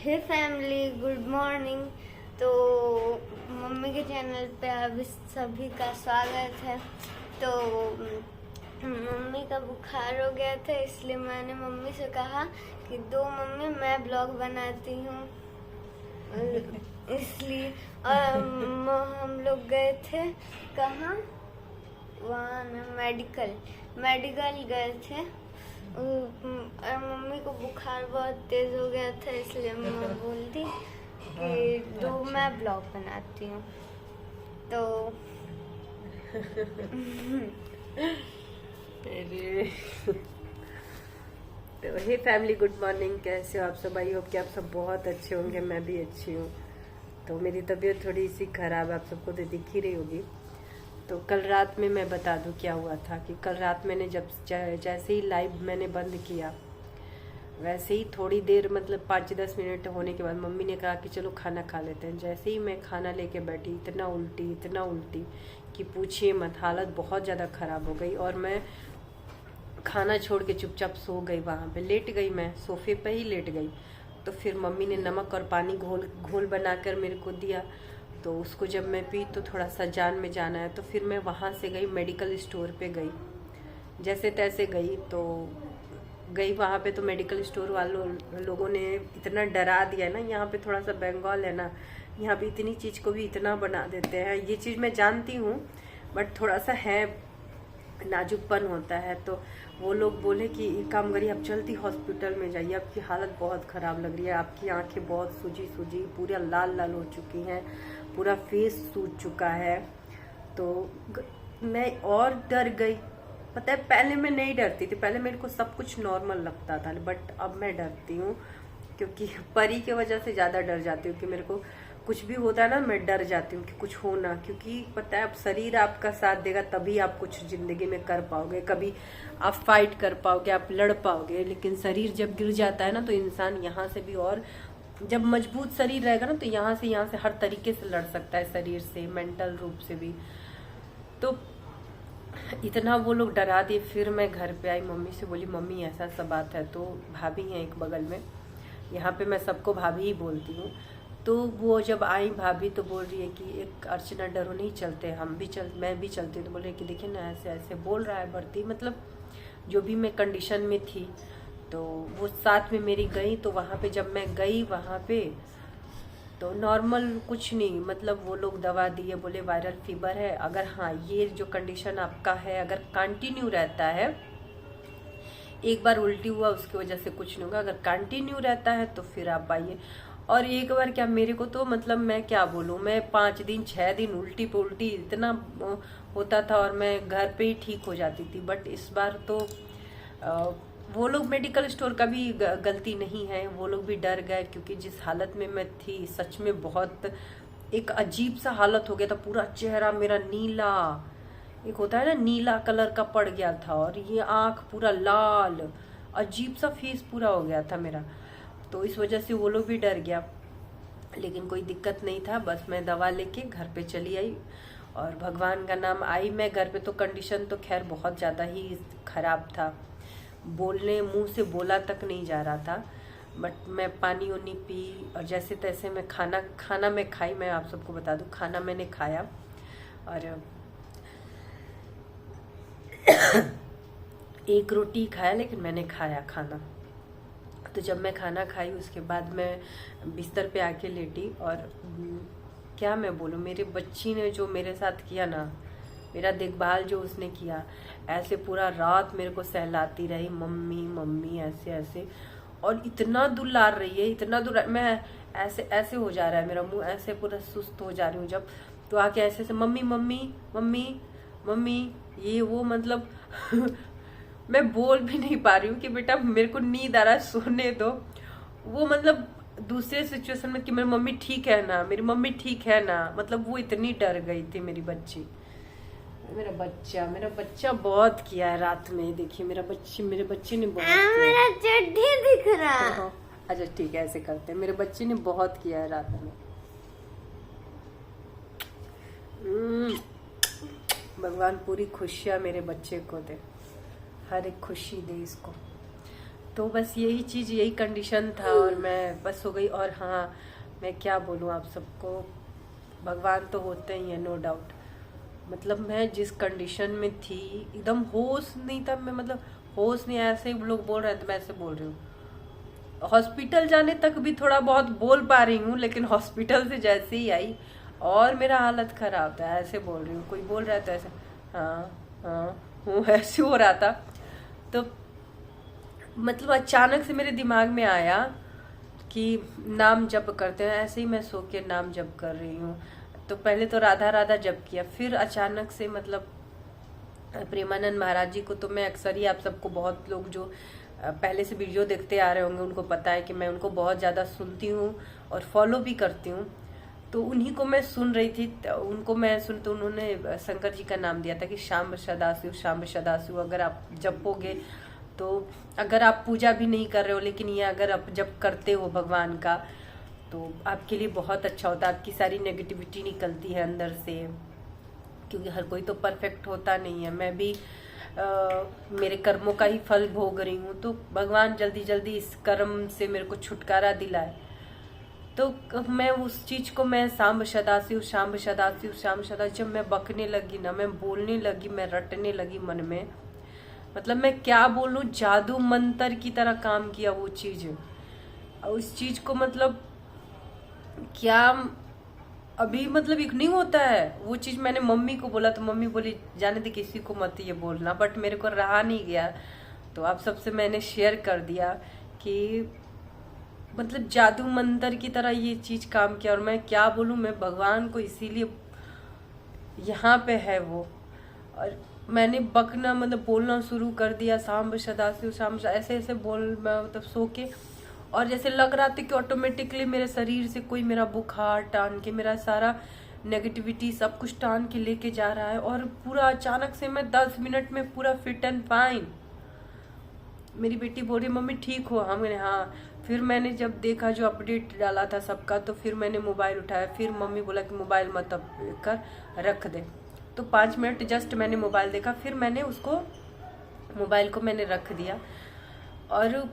हे family, good morning. तो mummy के channel पे अब सभी का स्वागत है। तो मम्मी का बुखार हो गया था, इसलिए मैंने मम्मी से कहा कि दो मम्मी मैं ब्लॉग बनाती हूँ। इसलिए हम लोग गए थे कहाँ, वहाँ ना मेडिकल गए थे। मम्मी को बुखार बहुत तेज हो गया था, इसलिए मम्मी बोलती कि दो मैं ब्लॉग बनाती हूँ। तो अरे तो हे फैमिली, गुड मॉर्निंग। कैसे हो आप सब? आई होप कि आप सब बहुत अच्छे होंगे। मैं भी अच्छी हूँ। तो मेरी तबीयत थोड़ी सी ख़राब है, आप सबको तो दिख ही रही होगी। तो कल रात में मैं बता दूँ क्या हुआ था कि कल रात मैंने जब जैसे ही लाइव मैंने बंद किया, वैसे ही थोड़ी देर मतलब 5-10 मिनट होने के बाद मम्मी ने कहा कि चलो खाना खा लेते हैं। जैसे ही मैं खाना लेके बैठी, इतना उल्टी कि पूछिए मत। हालत बहुत ज़्यादा ख़राब हो गई और मैं खाना छोड़ के चुपचाप सो गई। वहाँ पे लेट गई, मैं सोफे पे ही लेट गई। तो फिर मम्मी ने नमक और पानी घोल बनाकर मेरे को दिया। तो उसको जब मैं पी तो थोड़ा सा जान में जाना है। तो फिर मैं वहाँ से गई, मेडिकल स्टोर पे गई, जैसे तैसे गई। तो गई वहाँ पे तो मेडिकल स्टोर वालों लोगों ने इतना डरा दिया ना। यहाँ पे थोड़ा सा बंगाल है ना, यहाँ पे इतनी चीज़ को भी इतना बना देते हैं। ये चीज़ मैं जानती हूँ, बट थोड़ा सा है, नाजुकपन होता है। तो वो लोग बोले कि एक काम करिए, आप जल्दी हॉस्पिटल में जाइए, आपकी हालत बहुत ख़राब लग रही है, आपकी आंखें बहुत सूजी पूरा लाल हो चुकी हैं, पूरा फेस सूज चुका है। तो मैं और डर गई। पता है, पहले मैं नहीं डरती थी, पहले मेरे को सब कुछ नॉर्मल लगता था, बट अब मैं डरती हूँ क्योंकि परी के वजह से ज़्यादा डर जाती हूँ कि मेरे को कुछ भी होता है ना, मैं डर जाती हूँ कि कुछ हो ना। क्योंकि पता है, अब शरीर आपका साथ देगा तभी आप कुछ जिंदगी में कर पाओगे, कभी आप फाइट कर पाओगे, आप लड़ पाओगे। लेकिन शरीर जब गिर जाता है ना, तो इंसान यहाँ से भी, और जब मजबूत शरीर रहेगा ना, तो यहाँ से हर तरीके से लड़ सकता है, शरीर से, मेंटल रूप से भी। तो इतना वो लोग डरा दिए। फिर मैं घर पे आई, मम्मी से बोली मम्मी ऐसा सा बात है। तो भाभी हैं एक बगल में, यहाँ पे मैं सबको भाभी ही बोलती हूँ। तो वो जब आई भाभी तो बोल रही है कि एक अर्चना डरो नहीं, चलते हम भी मैं भी चलती हूँ। तो बोल रही है कि देखिए ना, ऐसे ऐसे बोल रहा है बढ़ती, मतलब जो भी मैं कंडीशन में थी। तो वो साथ में मेरी गई। तो वहाँ पे जब मैं गई वहाँ पे तो नॉर्मल कुछ नहीं, मतलब वो लोग दवा दिए, बोले वायरल फीवर है। अगर हाँ, ये जो कंडीशन आपका है अगर कंटिन्यू रहता है, एक बार उल्टी हुआ उसकी वजह से कुछ नहीं होगा, अगर कंटिन्यू रहता है तो फिर आप आइए। और एक बार क्या, मेरे को तो मतलब मैं क्या बोलूँ, मैं 5 दिन 6 दिन उल्टी पे उल्टी इतना होता था और मैं घर पे ही ठीक हो जाती थी। बट इस बार तो वो लोग मेडिकल स्टोर का भी गलती नहीं है, वो लोग भी डर गए। क्योंकि जिस हालत में मैं थी, सच में बहुत एक अजीब सा हालत हो गया था। पूरा चेहरा मेरा नीला, एक होता है ना नीला कलर का पड़ गया था, और ये आँख पूरा लाल, अजीब सा फेस पूरा हो गया था मेरा। तो इस वजह से वो लोग भी डर गया। लेकिन कोई दिक्कत नहीं था, बस मैं दवा लेके घर पे चली आई और भगवान का नाम आई मैं घर पे। तो कंडीशन तो खैर बहुत ज़्यादा ही ख़राब था, बोलने मुंह से बोला तक नहीं जा रहा था। बट मैं पानी उनी पी और जैसे तैसे मैं खाना मैं खाई। मैं आप सबको बता दूं, खाना मैंने खाया और एक रोटी खाया, लेकिन मैंने खाया खाना। तो जब मैं खाना खाई उसके बाद मैं बिस्तर पे आके लेटी। और क्या मैं बोलूँ, मेरे बच्ची ने जो मेरे साथ किया ना, मेरा देखभाल जो उसने किया, ऐसे पूरा रात मेरे को सहलाती रही, मम्मी मम्मी ऐसे ऐसे। और इतना दुलार रही है, इतना दुलार, मैं ऐसे ऐसे हो जा रहा है मेरा मुंह, ऐसे पूरा सुस्त हो जा रही हूँ जब। तो आके ऐसे ऐसे मम्मी मम्मी मम्मी मम्मी, ये वो, मतलब मैं बोल भी नहीं पा रही हूँ कि बेटा मेरे को नींद आ रहा है, सोने दो। वो मतलब दूसरे सिचुएशन में कि मेरी मम्मी ठीक है ना, मेरी मम्मी ठीक है ना, मतलब वो इतनी डर गई थी मेरी बच्ची। मेरा बच्चा बहुत किया है रात में। देखिए मेरे बच्चे ने बहुत किया। मेरा चड्ढी दिख रहा। हाँ, अच्छा ठीक है, ऐसे करते हैं। मेरे बच्चे ने बहुत किया है रात में। भगवान पूरी खुशियाँ मेरे बच्चे को दे, हर एक खुशी दे इसको। तो बस यही चीज़, यही कंडीशन था और मैं बस हो गई। और हाँ, मैं क्या बोलूँ आप सबको, भगवान तो होते ही हैं, नो डाउट। मतलब मैं जिस कंडीशन में थी, एकदम होश नहीं था मैं, मतलब होश नहीं, ऐसे ही लोग बोल रहे हैं तो मैं ऐसे बोल रही हूँ। हॉस्पिटल जाने तक भी थोड़ा बहुत बोल पा रही हूँ, लेकिन हॉस्पिटल से जैसे ही आई और मेरा हालत खराब था, ऐसे बोल रही हूँ। कोई बोल रहा था ऐसे, हाँ हाँ हूँ, ऐसे हो रहा था। तो मतलब अचानक से मेरे दिमाग में आया कि नाम जप करते हैं, ऐसे ही मैं सो के नाम जप कर रही हूँ। तो पहले तो राधा राधा जप किया, फिर अचानक से मतलब प्रेमानंद महाराज जी को तो मैं अक्सर ही, आप सबको बहुत लोग जो पहले से वीडियो देखते आ रहे होंगे उनको पता है कि मैं उनको बहुत ज़्यादा सुनती हूँ और फॉलो भी करती हूँ। तो उन्हीं को मैं सुन रही थी, उनको मैं सुन, तो उन्होंने शंकर जी का नाम दिया था कि शाम्ब सदाशिव, शाम्ब सदाशिव। अगर आप जपोगे तो, अगर आप पूजा भी नहीं कर रहे हो लेकिन ये अगर आप जप करते हो भगवान का, तो आपके लिए बहुत अच्छा होता है। आपकी सारी नेगेटिविटी निकलती है अंदर से, क्योंकि हर कोई तो परफेक्ट होता नहीं है। मैं भी मेरे कर्मों का ही फल भोग रही हूँ, तो भगवान जल्दी जल्दी इस कर्म से मेरे को छुटकारा दिलाए। तो मैं उस चीज को, मैं शाम्ब सदाशिव, शाम्ब सदाशिव, शाम्ब सदाशिव, जब मैं बकने लगी ना, मैं बोलने लगी, मैं रटने लगी मन में, मतलब मैं क्या बोलूं, जादू मंत्र की तरह काम किया वो चीज। उस चीज को मतलब क्या, अभी मतलब एक नहीं होता है वो चीज। मैंने मम्मी को बोला तो मम्मी बोली जाने दे, किसी को मत ये बोलना, बट मेरे को रहा नहीं गया, तो आप सबसे मैंने शेयर कर दिया कि मतलब जादू मंत्र की तरह ये चीज काम किया। और मैं क्या बोलूं, मैं भगवान को इसीलिए यहाँ पे है वो। और मैंने बकना, मतलब बोलना शुरू कर दिया, शाम्ब सदाशिव, शाम्ब, ऐसे ऐसे बोल, मैं मतलब सो के, और जैसे लग रहा था कि ऑटोमेटिकली मेरे शरीर से कोई मेरा बुखार टान के, मेरा सारा नेगेटिविटी सब कुछ टान के लेके जा रहा है। और पूरा अचानक से मैं 10 मिनट में पूरा फिट एंड फाइन। मेरी बेटी बोल रही मम्मी ठीक हो, हमने हाँ। फिर मैंने जब देखा जो अपडेट डाला था सबका, तो फिर मैंने मोबाइल उठाया, फिर मम्मी बोला कि मोबाइल मत अब कर, रख दे। तो 5 मिनट जस्ट मैंने मोबाइल देखा, फिर मैंने उसको, मोबाइल को मैंने रख दिया। और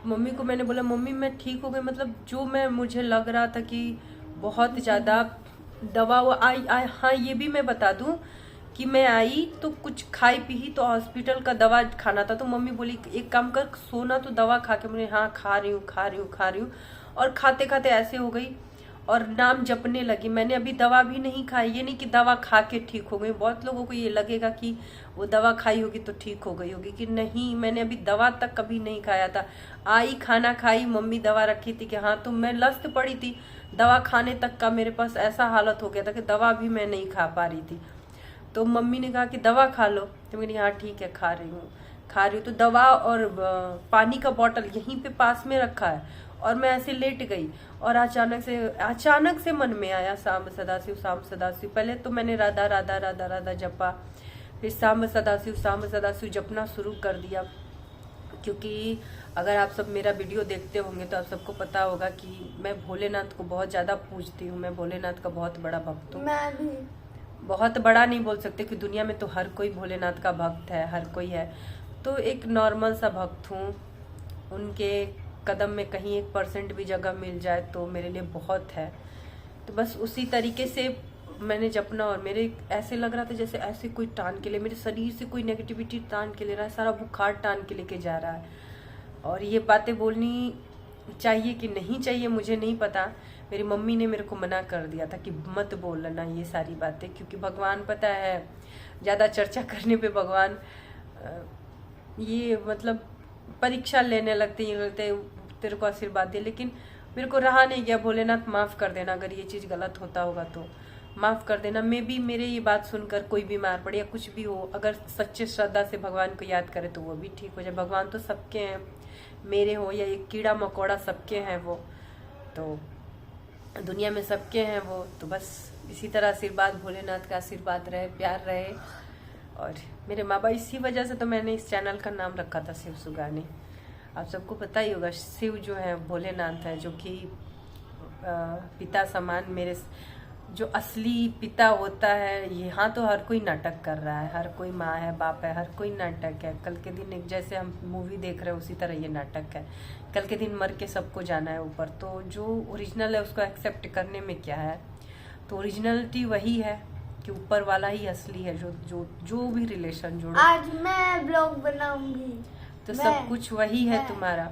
मम्मी को मैंने बोला मम्मी मैं ठीक हो गई, मतलब जो मैं, मुझे लग रहा था कि बहुत ज़्यादा दवा वो आई। हाँ ये भी मैं बता दूं कि मैं आई तो कुछ खाई पी, तो हॉस्पिटल का दवा खाना था, तो मम्मी बोली एक काम कर, सोना तो दवा खा के। मैंने हाँ खा रही हूँ, खा रही हूँ, खा रही हूँ। और खाते खाते ऐसे हो गई और नाम जपने लगी। मैंने अभी दवा भी नहीं खाई, ये नहीं कि दवा खा के ठीक हो गई। बहुत लोगों को ये लगेगा कि वो दवा खाई होगी तो ठीक हो गई होगी, कि नहीं, मैंने अभी दवा तक कभी नहीं खाया था। आई, खाना खाई, मम्मी दवा रखी थी कि हाँ, तो मैं लस्त पड़ी थी दवा खाने तक का। मेरे पास ऐसा हालत हो गया था कि दवा भी मैं नहीं खा पा रही थी। तो मम्मी ने कहा कि दवा खा लो, तो मैंने हाँ ठीक है खा रही हूँ, खा रही हूँ। तो दवा और पानी का बोतल यहीं पे पास में रखा है, और मैं ऐसे लेट गई। और अचानक से मन में आया शाम्ब सदाशिव, शाम्ब सदाशिव। पहले तो मैंने राधा राधा राधा राधा जपा, फिर शाम्ब सदाशिव, शाम्ब सदाशिव जपना शुरू कर दिया। क्योंकि अगर आप सब मेरा वीडियो देखते होंगे तो आप सबको पता होगा कि मैं भोलेनाथ को बहुत ज़्यादा पूजती हूँ। मैं भोलेनाथ का बहुत बड़ा भक्त हूँ। मैं भी बहुत बड़ा नहीं बोल सकते कि दुनिया में तो हर कोई भोलेनाथ का भक्त है, हर कोई है, तो एक नॉर्मल सा भक्त हूँ। उनके कदम में कहीं 1% भी जगह मिल जाए तो मेरे लिए बहुत है। तो बस उसी तरीके से मैंने जपना, और मेरे ऐसे लग रहा था जैसे ऐसे कोई टान के ले, मेरे शरीर से कोई नेगेटिविटी टान के ले रहा है, सारा बुखार टान के लेके जा रहा है। और ये बातें बोलनी चाहिए कि नहीं चाहिए मुझे नहीं पता। मेरी मम्मी ने मेरे को मना कर दिया था कि मत बोलना ये सारी बातें, क्योंकि भगवान पता है ज़्यादा चर्चा करने पे भगवान ये मतलब परीक्षा लेने लगते, ये लगते तेरे को आशीर्वाद दे। लेकिन मेरे को रहा नहीं गया, भोलेनाथ माफ़ कर देना, अगर ये चीज़ गलत होता होगा तो माफ़ कर देना। मैं भी, मेरे ये बात सुनकर कोई बीमार पड़े या कुछ भी हो, अगर सच्चे श्रद्धा से भगवान को याद करे तो वो भी ठीक हो जाए। भगवान तो सबके हैं, मेरे हो या एक कीड़ा मकोड़ा, सबके हैं वो, तो दुनिया में सबके हैं वो। तो बस इसी तरह आशीर्वाद, भोलेनाथ का आशीर्वाद रहे, प्यार रहे। और मेरे माँ बाप, इसी वजह से तो मैंने इस चैनल का नाम रखा था शिव सुगानी। आप सबको पता ही होगा, शिव जो है भोलेनाथ है, जो कि पिता समान मेरे जो असली पिता होता है, यहाँ तो हर कोई नाटक कर रहा है, हर कोई माँ है, बाप है, हर कोई नाटक है। कल के दिन एक जैसे हम मूवी देख रहे हैं उसी तरह ये नाटक है। कल के दिन मर के सबको जाना है ऊपर, तो जो ओरिजिनल है उसको एक्सेप्ट करने में क्या है। तो ओरिजिनलिटी वही है कि ऊपर वाला ही असली है, जो भी रिलेशन जोड़ो। आज मैं ब्लॉग बनाऊंगी तो सब कुछ वही है तुम्हारा।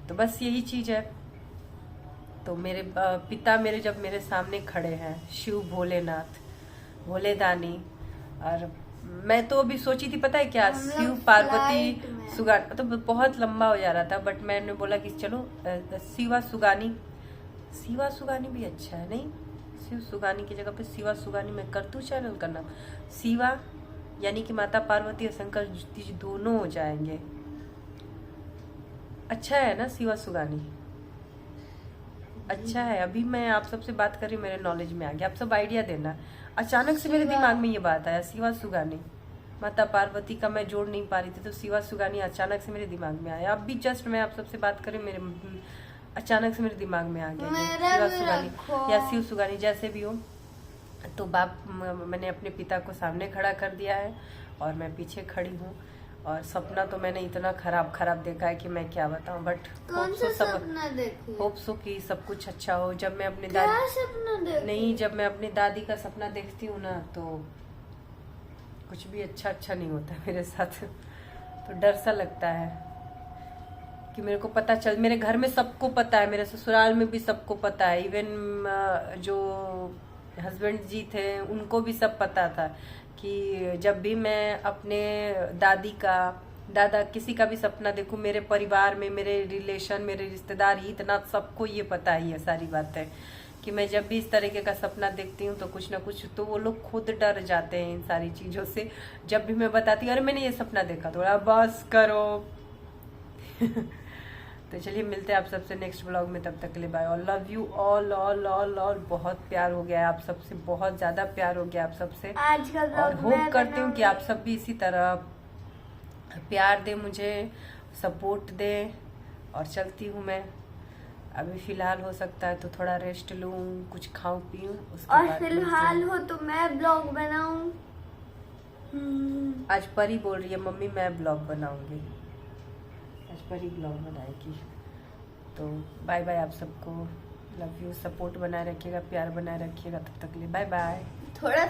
तो बस यही चीज है। तो मेरे पिता मेरे जब मेरे सामने खड़े हैं, शिव भोलेनाथ, भोलेदानी, और मैं तो अभी सोची थी पता है क्या, शिव पार्वती सुगानी, तो बहुत लंबा हो जा रहा था, बट मैंने बोला कि चलो शिवा सुगानी भी अच्छा है, नहीं शिव सुगानी की जगह पे शिवा सुगानी मैं कर दूं चैनल का नाम। शिवा यानी कि माता पार्वती और शंकर जी दोनों हो जाएंगे। अच्छा है ना शिवा सुगानी, अच्छा है। अभी मैं आप सबसे बात कर रही हूँ, मेरे नॉलेज में आ गया। आप सब आइडिया देना। अचानक से मेरे दिमाग में ये बात आया, शिवा सुगानी, माता पार्वती का मैं जोड़ नहीं पा रही थी, तो शिवा सुगानी अचानक से मेरे दिमाग में आया। अब भी जस्ट मैं आप सबसे बात कर रही हूँ, मेरे अचानक से मेरे दिमाग में आ गया शिवा सुगानी या शिव सुगानी, जैसे भी हो। तो मैंने अपने पिता को सामने खड़ा कर दिया है और मैं पीछे खड़ी हूँ। और सपना तो मैंने इतना खराब देखा है कि मैं क्या बताऊं, बट होप सो कि सब कुछ अच्छा हो। जब मैं अपने जब मैं अपनी दादी का सपना देखती हूँ ना, तो कुछ भी अच्छा नहीं होता मेरे साथ। तो डर सा लगता है कि मेरे को पता चल, मेरे घर में सबको पता है, मेरे ससुराल में भी सबको पता है, इवन जो हस्बैंड जी थे उनको भी सब पता था कि जब भी मैं अपने दादा किसी का भी सपना देखूं, मेरे परिवार में, मेरे रिलेशन, मेरे रिश्तेदार ही, इतना सबको ये पता ही है सारी बातें, कि मैं जब भी इस तरीके का सपना देखती हूँ तो कुछ ना कुछ, तो वो लोग खुद डर जाते हैं इन सारी चीजों से। जब भी मैं बताती हूँ अरे मैंने ये सपना देखा, थोड़ा बस करो। तो चलिए मिलते हैं आप सबसे नेक्स्ट ब्लॉग में, तब तक के लिए बाय और लव यू ऑल। बहुत प्यार हो गया है आप सबसे, बहुत ज्यादा प्यार हो गया आप सबसे, और होप करती हूँ कि आप सब भी इसी तरह प्यार दे, मुझे सपोर्ट दे। और चलती हूँ मैं, अभी फिलहाल हो सकता है तो थोड़ा रेस्ट लूँ, कुछ खाऊं पीऊं, उसके और बाद फिलहाल हो तो मैं ब्लॉग बनाऊं। आज परी बोल रही है मम्मी मैं ब्लॉग बनाऊंगी, आज परी ब्लॉग बनाएगी। तो बाय बाय आप सबको, लव यू, सपोर्ट बनाए रखिएगा, प्यार बनाए रखिएगा, तब तक के लिए बाय बाय। थोड़ा